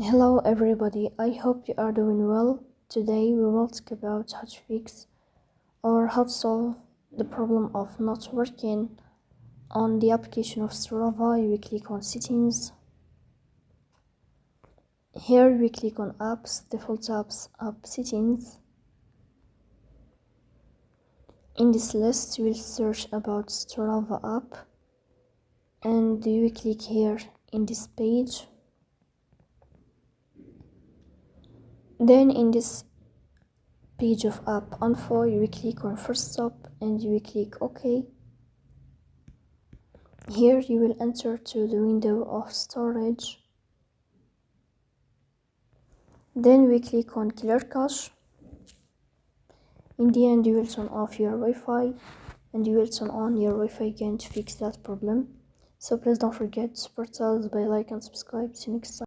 Hello everybody, I hope you are doing well. Today we will talk about how to fix or how to solve the problem of not working on the application of Strava. You will click on settings. Here we click on apps, default apps, app settings. In this list you will search about Strava app and you will click here in this page. Then in this page of app info you will click on first stop and you will click OK. Here you will enter to the window of storage. Then we click on clear cache. In the end you will turn off your Wi-Fi and you will turn on your Wi-Fi again to fix that problem. So please don't forget to support us by like and subscribe. See you next time.